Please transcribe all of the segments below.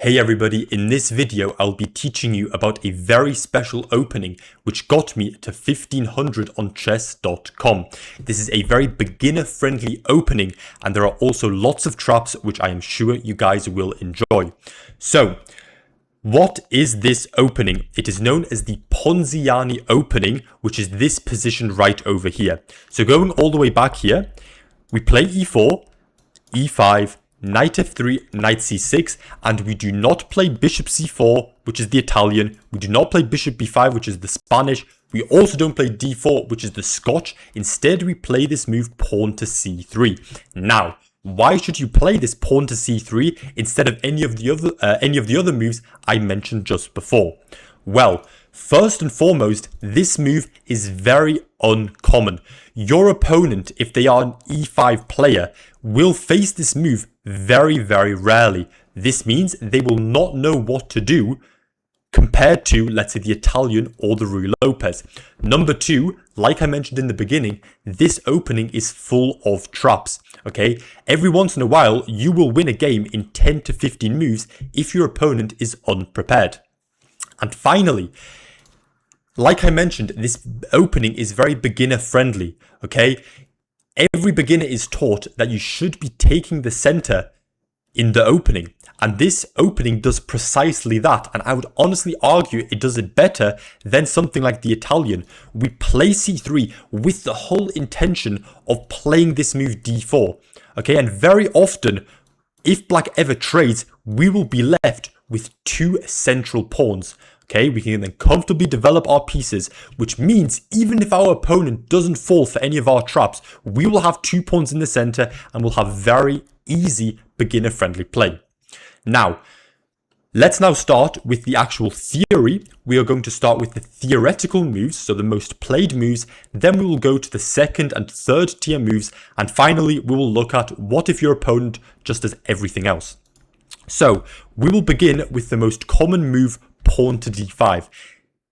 Hey everybody, in this video I'll be teaching you about a very special opening which got me to 1500 on chess.com. This is a very beginner friendly opening and there are also lots of traps which I am sure you guys will enjoy. So, what is this opening? It is known as the Ponziani Opening, which is this position right over here. So going all the way back here, we play e4, e5, knight f3, knight c6, and we do not play bishop c4, which is the Italian. We do not play bishop b5, which is the Spanish. We also don't play d4, which is the Scotch. Instead, we play this move pawn to c3. Now, why should you play this pawn to c3 instead of any of the other moves I mentioned just before? Well, first and foremost, this move is very uncommon. Your opponent, if they are an e5 player, will face this move very, very rarely. This means they will not know what to do compared to, let's say, the Italian or the Ruy Lopez. Number two, like I mentioned in the beginning, this opening is full of traps, okay? Every once in a while, you will win a game in 10 to 15 moves if your opponent is unprepared. And finally, like I mentioned, this opening is very beginner friendly, okay? Every beginner is taught that you should be taking the center in the opening. And this opening does precisely that. And I would honestly argue it does it better than something like the Italian. We play c3 with the whole intention of playing this move d4. Okay, and very often, if black ever trades, we will be left with two central pawns. Okay, we can then comfortably develop our pieces, which means even if our opponent doesn't fall for any of our traps, we will have two pawns in the center and we'll have very easy beginner-friendly play. Now, let's now start with the actual theory. We are going to start with the theoretical moves, so the most played moves. Then we will go to the second and third tier moves. And finally, we will look at what if your opponent just does everything else. So, we will begin with the most common move, pawn to d5.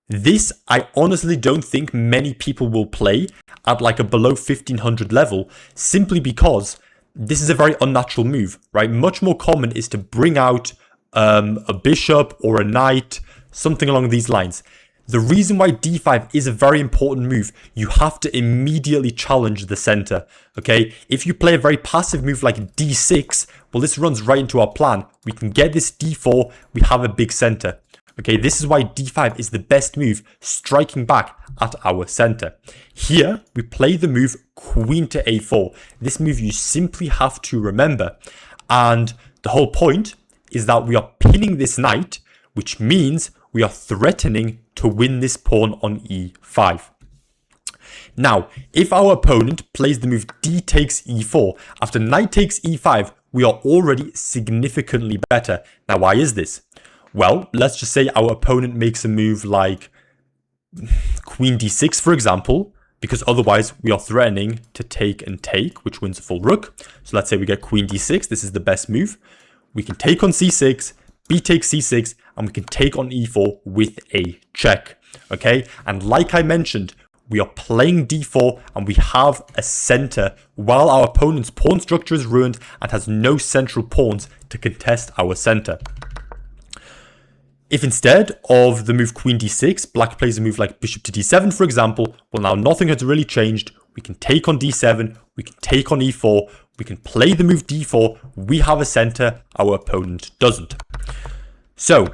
This, I honestly don't think many people will play at like a below 1500 level, simply because this is a very unnatural move, right? Much more common is to bring out a bishop or a knight, something along these lines. The reason why d5 is a very important move, you have to immediately challenge the center, okay? If you play a very passive move like d6, well, this runs right into our plan. We can get this d4, we have a big center. Okay, this is why d5 is the best move, striking back at our center. Here, we play the move queen to a4. This move you simply have to remember. And the whole point is that we are pinning this knight, which means we are threatening to win this pawn on e5. Now, if our opponent plays the move d takes e4, after knight takes e5, we are already significantly better. Now, why is this? Well, let's just say our opponent makes a move like queen d6, for example, because otherwise we are threatening to take and take, which wins a full rook. So let's say we get queen d6. This is the best move. We can take on c6, b takes c6, and we can take on e4 with a check. Okay, and like I mentioned, we are playing d4 and we have a center while our opponent's pawn structure is ruined and has no central pawns to contest our center. If instead of the move queen d6, black plays a move like bishop to d7, for example, well, now nothing has really changed. We can take on d7, we can take on e4, we can play the move d4, we have a center, our opponent doesn't. So,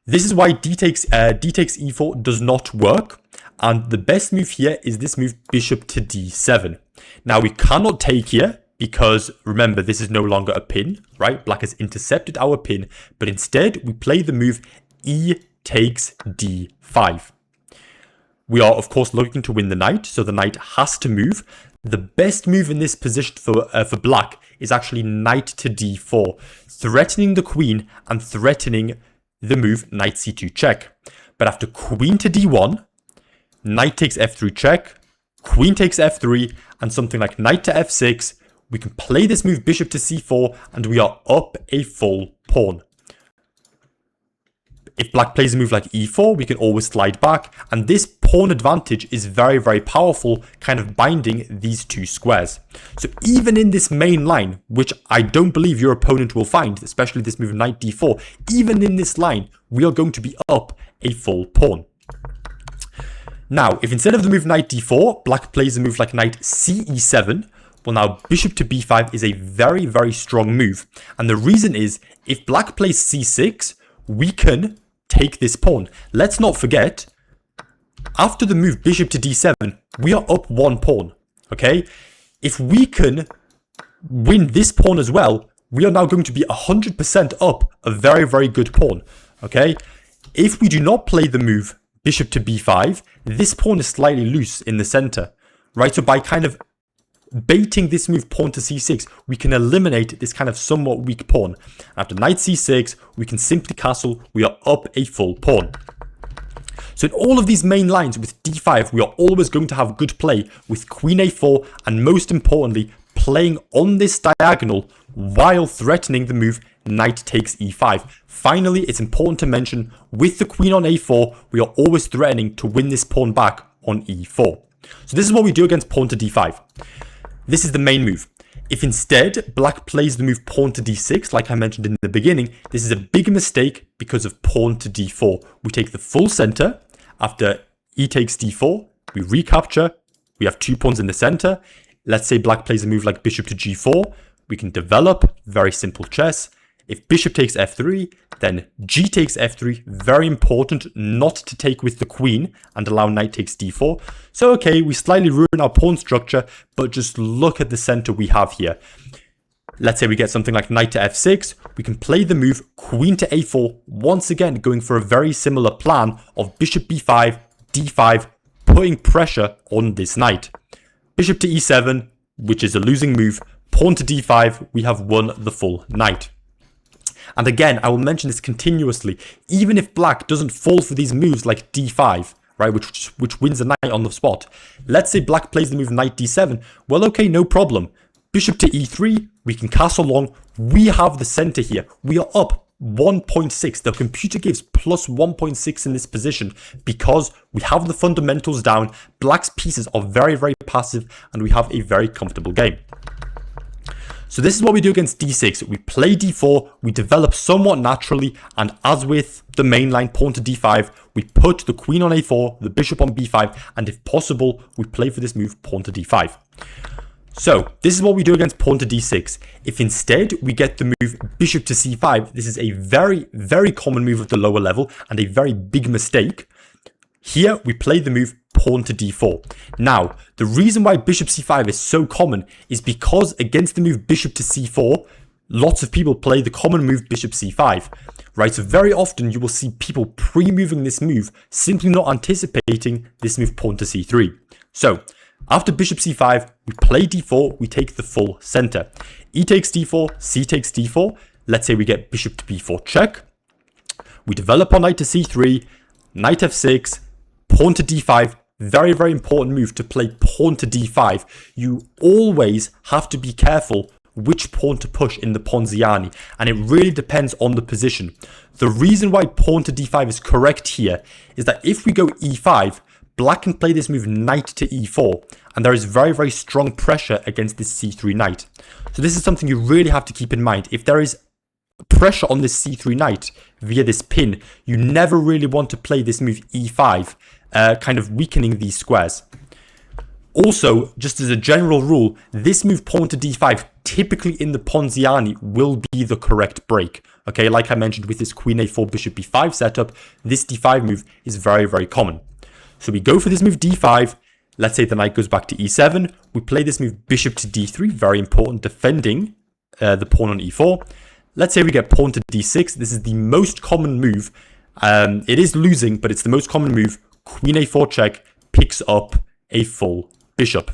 this is why d takes e4 does not work, and the best move here is this move bishop to d7. Now, we cannot take here, because remember, this is no longer a pin, right? Black has intercepted our pin, but instead we play the move e takes d5. We are, of course, looking to win the knight, so the knight has to move. The best move in this position for black is actually knight to d4, threatening the queen and threatening the move knight c2 check. But after queen to d1, knight takes f3 check, queen takes f3, and something like knight to f6, we can play this move bishop to c4 and we are up a full pawn. If black plays a move like e4, we can always slide back, and this pawn advantage is very, very powerful, kind of binding these two squares. So even in this main line, which I don't believe your opponent will find, especially this move knight d4, even in this line, we are going to be up a full pawn. Now, if instead of the move knight d4, black plays a move like knight ce7, well, now bishop to b5 is a very, very strong move. And the reason is, if black plays c6, we can take this pawn. Let's not forget, after the move bishop to d7, we are up one pawn, okay? If we can win this pawn as well, we are now going to be 100% up a very, very good pawn, okay? If we do not play the move bishop to b5, this pawn is slightly loose in the center, right? So by kind of baiting this move pawn to c6, we can eliminate this kind of somewhat weak pawn. After knight c6, we can simply castle, we are up a full pawn. So in all of these main lines with d5, we are always going to have good play with queen a4, and most importantly, playing on this diagonal while threatening the move knight takes e5. Finally, it's important to mention, with the queen on a4, we are always threatening to win this pawn back on e4. So this is what we do against pawn to d5. This is the main move. If instead black plays the move pawn to d6, like I mentioned in the beginning, this is a big mistake because of pawn to d4. We take the full center. After e takes d4, we recapture. We have two pawns in the center. Let's say black plays a move like bishop to g4. We can develop, very simple chess. If bishop takes f3, then g takes f3, very important not to take with the queen and allow knight takes d4. So okay, we slightly ruin our pawn structure, but just look at the center we have here. Let's say we get something like knight to f6, we can play the move queen to a4, once again going for a very similar plan of bishop b5, d5, putting pressure on this knight. Bishop to e7, which is a losing move, pawn to d5, we have won the full knight. And again, I will mention this continuously, even if black doesn't fall for these moves like d5, right, which wins the knight on the spot. Let's say black plays the move knight d7, well, okay, no problem. Bishop to e3, we can castle long, we have the center here, we are up 1.6, the computer gives plus 1.6 in this position because we have the fundamentals down, black's pieces are very, very passive, and we have a very comfortable game. So this is what we do against d6. We play d4, we develop somewhat naturally, and as with the main line pawn to d5, we put the queen on a4, the bishop on b5, and if possible, we play for this move pawn to d5. So this is what we do against pawn to d6. If instead we get the move bishop to c5, this is a very, very common move at the lower level and a very big mistake. Here we play the move pawn to d4. Now, the reason why bishop c5 is so common is because against the move bishop to c4, lots of people play the common move bishop c5, right? So very often you will see people pre-moving this move, simply not anticipating this move pawn to c3. So after bishop c5, we play d4, we take the full center. E takes d4, c takes d4. Let's say we get bishop to b4 check. We develop our knight to c3, knight f6, pawn to d5, very, very important move to play pawn to d5. You always have to be careful which pawn to push in the Ponziani, and it really depends on the position. The reason why pawn to d5 is correct here is that if we go e5, black can play this move knight to e4, and there is very, very strong pressure against this c3 knight. So this is something you really have to keep in mind. If there is pressure on this c3 knight via this pin, you never really want to play this move e5, kind of weakening these squares. Also, just as a general rule, this move pawn to d5 typically in the Ponziani will be the correct break. Okay, like I mentioned with this queen a4 bishop b5 setup, this d5 move is very, very common. So we go for this move d5. Let's say the knight goes back to e7. We play this move bishop to d3, very important, defending the pawn on e4. Let's say we get pawn to d6. This is the most common move. It is losing, but it's the most common move. Queen a4 check picks up a full bishop.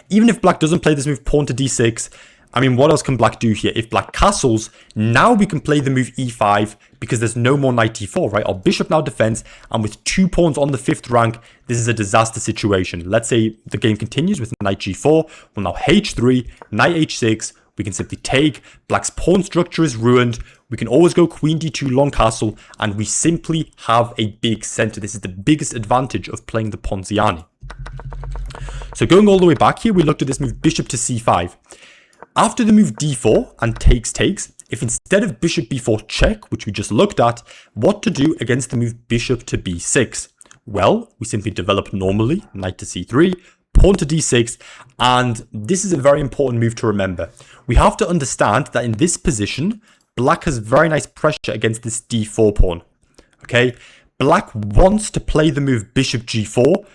Even if black doesn't play this move pawn to d6, I mean, what else can black do here? If black castles, now we can play the move e5 because there's no more knight e4, right? Our bishop now defends, and with two pawns on the 5th rank, this is a disaster situation. Let's say the game continues with knight g4. Well, now h3, knight h6. We can simply take. Black's pawn structure is ruined. We can always go queen d2 long castle, and we simply have a big center. This is the biggest advantage of playing the Ponziani. So going all the way back here, we looked at this move bishop to c5. After the move d4 and takes, if instead of bishop b4 check, which we just looked at, what to do against the move bishop to b6? Well, we simply develop normally, knight to c3, pawn to d6, and this is a very important move to remember. We have to understand that in this position, black has very nice pressure against this d4 pawn. Okay, black wants to play the move bishop g4,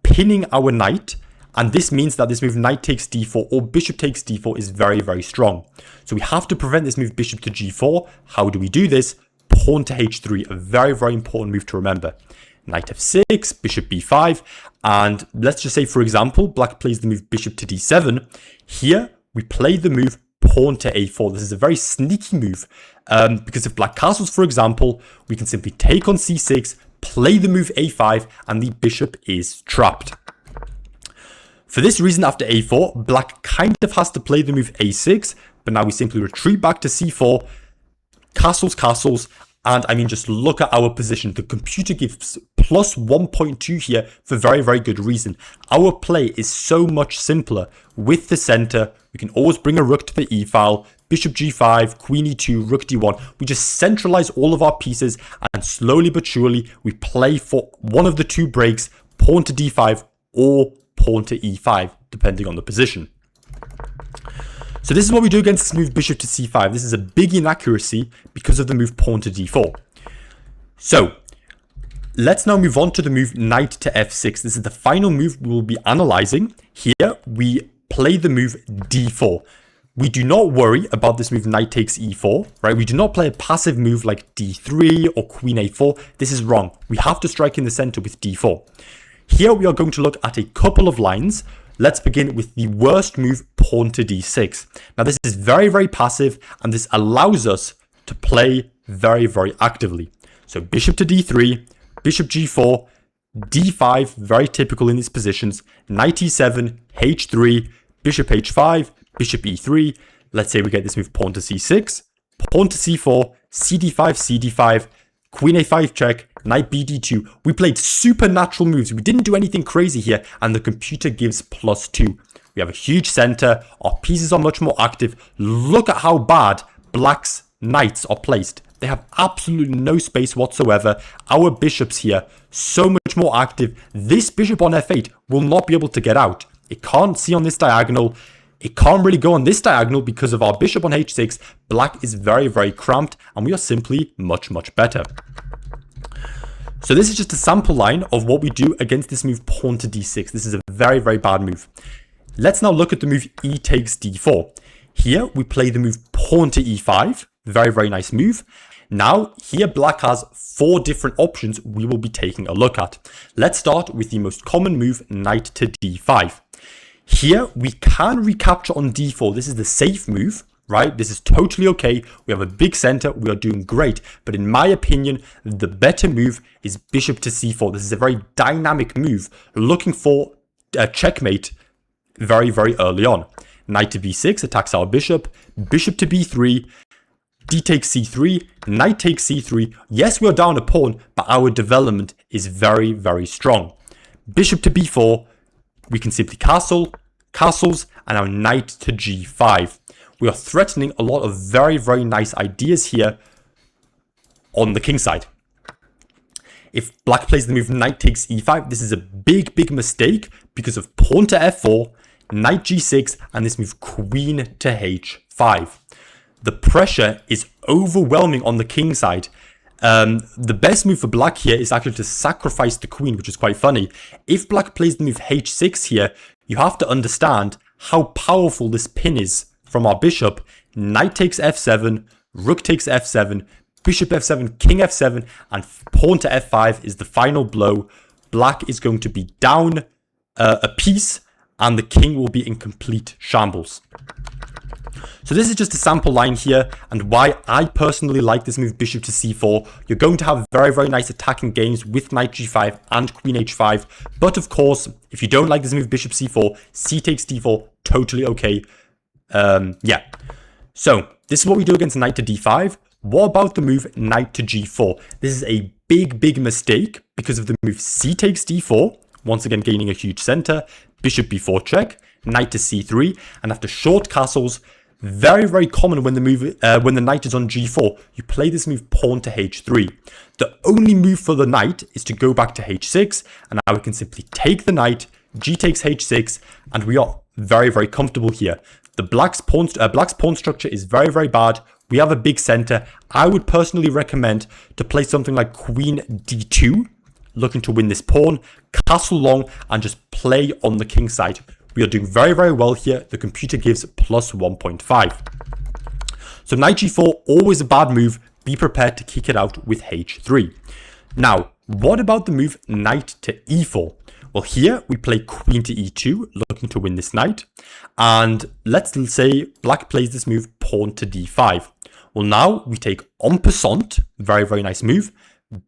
pinning our knight, and this means that this move knight takes d4 or bishop takes d4 is very, very strong. So we have to prevent this move bishop to g4. How do we do this? Pawn to h3, a very, very important move to remember. Knight f6, bishop b5, and let's just say, for example, black plays the move bishop to d7. Here, we play the move pawn to a4. This is a very sneaky move, because if black castles, for example, we can simply take on c6, play the move a5, and the bishop is trapped. For this reason, after a4, black kind of has to play the move a6, but now we simply retreat back to c4, castles, and I mean, just look at our position. The computer gives plus 1.2 here for very, very good reason. Our play is so much simpler with the center. We can always bring a rook to the e file, bishop g5, queen e2, rook d1. We just centralize all of our pieces, and slowly but surely, we play for one of the two breaks, pawn to d5 or pawn to e5, depending on the position. So this is what we do against this move bishop to c5. This is a big inaccuracy because of the move pawn to d4. So let's now move on to the move knight to f6. This is the final move we will be analyzing. Here we play the move d4. We do not worry about this move knight takes e4, right? We do not play a passive move like d3 or queen a4. This is wrong. We have to strike in the center with d4. Here we are going to look at a couple of lines. Let's begin with the worst move, pawn to d6. Now this is very, very passive, and this allows us to play very, very actively. So bishop to d3, bishop g4, d5, very typical in these positions, knight e7, h3, bishop h5, bishop e3. Let's say we get this move pawn to c6, pawn to c4, cd5, queen a5 check, knight bd2. We played supernatural moves. We didn't do anything crazy here, and the computer gives +2. We have a huge center. Our pieces are much more active. Look at how bad black's knights are placed. They have absolutely no space whatsoever. Our bishops here, so much more active. This bishop on f8 will not be able to get out. It can't see on this diagonal. It can't really go on this diagonal because of our bishop on h6. Black is very, very cramped, and we are simply much, much better. So this is just a sample line of what we do against this move pawn to d6. This is a very, very bad move. Let's now look at the move e takes d4. Here we play the move pawn to e5. Very, very nice move. Now here black has 4 different options we will be taking a look at. Let's start with the most common move, knight to d5. Here we can recapture on d4. This is the safe move, right? This is totally okay. We have a big center. We are doing great. But in my opinion, the better move is bishop to c4. This is a very dynamic move, looking for a checkmate very, very early on. Knight to b6 attacks our bishop. Bishop to b3. D takes c3. Knight takes c3. Yes, we are down a pawn, but our development is very, very strong. Bishop to b4. We can simply castles, and our knight to g5. We are threatening a lot of very, very nice ideas here on the king side. If black plays the move knight takes e5, this is a big, big mistake because of pawn to f4, knight g6, and this move queen to h5. The pressure is overwhelming on the king side. The best move for black here is actually to sacrifice the queen, which is quite funny. If black plays the move h6 here, you have to understand how powerful this pin is from our bishop. Knight takes f7, rook takes f7, bishop f7, king f7, and pawn to f5 is the final blow. Black is going to be down a piece, and the king will be in complete shambles. So this is just a sample line here, and why I personally like this move bishop to c4. You're going to have very, very nice attacking games with knight g5 and queen h5. But of course, if you don't like this move bishop c4, c takes d4, totally okay. Yeah. So this is what we do against knight to d5. What about the move knight to g4? This is a big mistake because of the move c takes d4. Once again, gaining a huge center. Bishop b4 check. Knight to c3. And after short castles, very common when the knight is on g4. You play this move pawn to h3. The only move for the knight is to go back to h6. And now we can simply take the knight. G takes h6. And we are very comfortable here. The black's pawn structure is very bad. We have a big center. I would personally recommend to play something like queen d2, looking to win this pawn, castle long, and just play on the king side. We are doing very well here. The computer gives plus 1.5. So knight g4, always a bad move. Be prepared to kick it out with h3. Now, what about the move knight to e4? Well, here we play queen to e2, looking to win this knight. And let's say black plays this move pawn to d5. Well, now we take en passant, very nice move,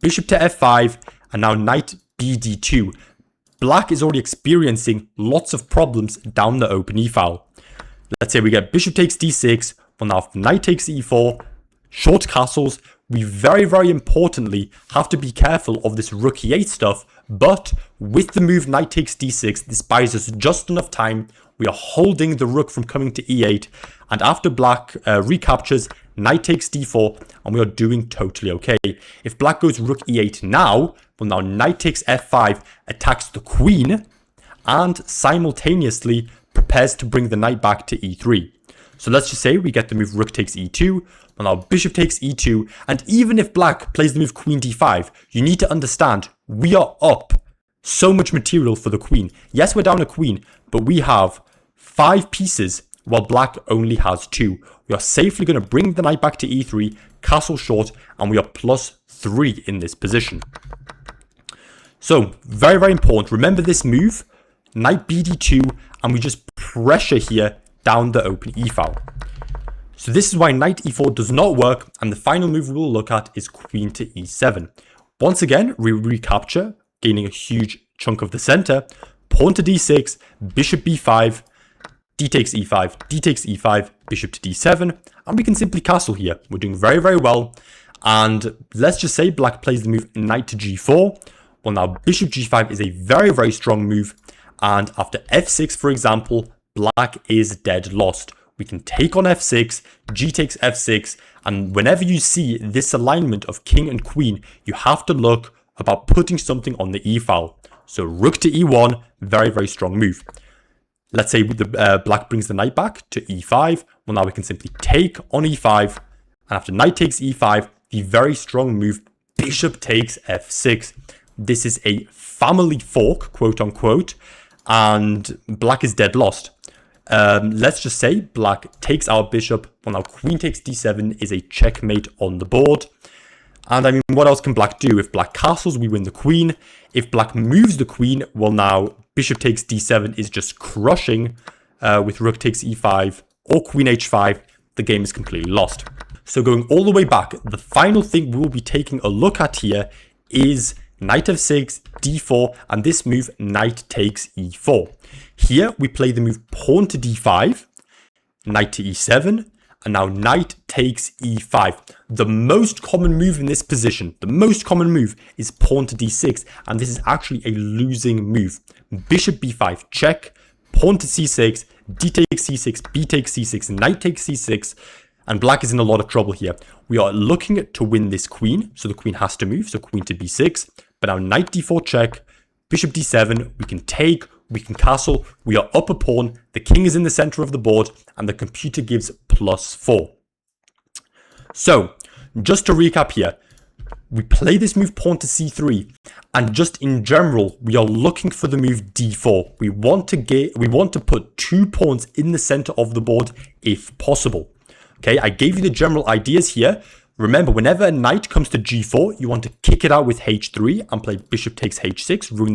bishop to f5, and now knight bd2. Black is already experiencing lots of problems down the open e file. Let's say we get bishop takes d6, well now knight takes e4, short castles. We very importantly have to be careful of this rook e8 stuff, but with the move knight takes d6, this buys us just enough time. We are holding the rook from coming to e8, and after black recaptures, knight takes d4, and we are doing totally okay. If black goes rook e8 now, well now knight takes f5, attacks the queen, and simultaneously prepares to bring the knight back to e3. So let's just say we get the move rook takes e2, well now bishop takes e2, and even if black plays the move queen d5, you need to understand we are up so much material for the queen. Yes, we're down a queen, but we have 5 pieces while black only has 2. We are safely going to bring the knight back to e3, castle short, and we are plus 3 in this position. So very important. Remember this move, knight bd2, and we just pressure here down the open e file. So this is why knight e4 does not work, and the final move we will look at is queen to e7. Once again, we recapture, gaining a huge chunk of the center. Pawn to d6, bishop b5, d takes e5, d takes e5, bishop to d7, and we can simply castle here. We're doing very well. And let's just say black plays the move knight to g4. Well now bishop g5 is a very strong move, and after f6 for example, black is dead lost. We can take on f6, g takes f6, and whenever you see this alignment of king and queen, you have to look about putting something on the e file. So rook to e1, very strong move. Let's say the black brings the knight back to e5. Well, now we can simply take on e5, and after knight takes e5, the very strong move bishop takes f6. This is a family fork, quote unquote, and black is dead lost. Let's just say black takes our bishop. Well, now queen takes d7 is a checkmate on the board. And I mean, what else can black do? If black castles, we win the queen. If black moves the queen, well, now bishop takes d7 is just crushing. With rook takes e5 or queen h5, the game is completely lost. So going all the way back, the final thing we will be taking a look at here is knight f6, d4, and this move knight takes e4. Here we play the move pawn to d5, knight to e7, and now knight takes e5. The most common move in this position, the most common move is pawn to d6, and this is actually a losing move. Bishop b5 check, pawn to c6, d takes c6, b takes c6, knight takes c6, and black is in a lot of trouble here. We are looking to win this queen, so the queen has to move, so queen to b6, but now knight d4 check, bishop d7, we can take, we can castle, we are up a pawn, the king is in the center of the board, and the computer gives +4. So, just to recap here, we play this move pawn to c3, and just in general, we are looking for the move d4. We want to put 2 pawns in the center of the board if possible. Okay, I gave you the general ideas here. Remember, whenever a knight comes to g4, you want to kick it out with h3 and play bishop takes h6, ruining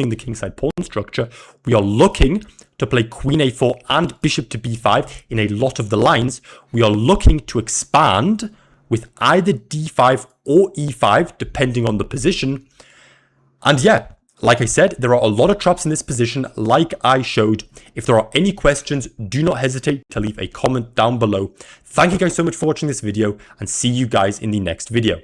the kingside pawn structure. We are looking to play queen a4 and bishop to b5 in a lot of the lines. We are looking to expand with either d5 or e5, depending on the position. And yeah, Like I said, there are a lot of traps in this position like I showed. If there are any questions, do not hesitate to leave a comment down below. Thank you guys so much for watching this video and see you guys in the next video.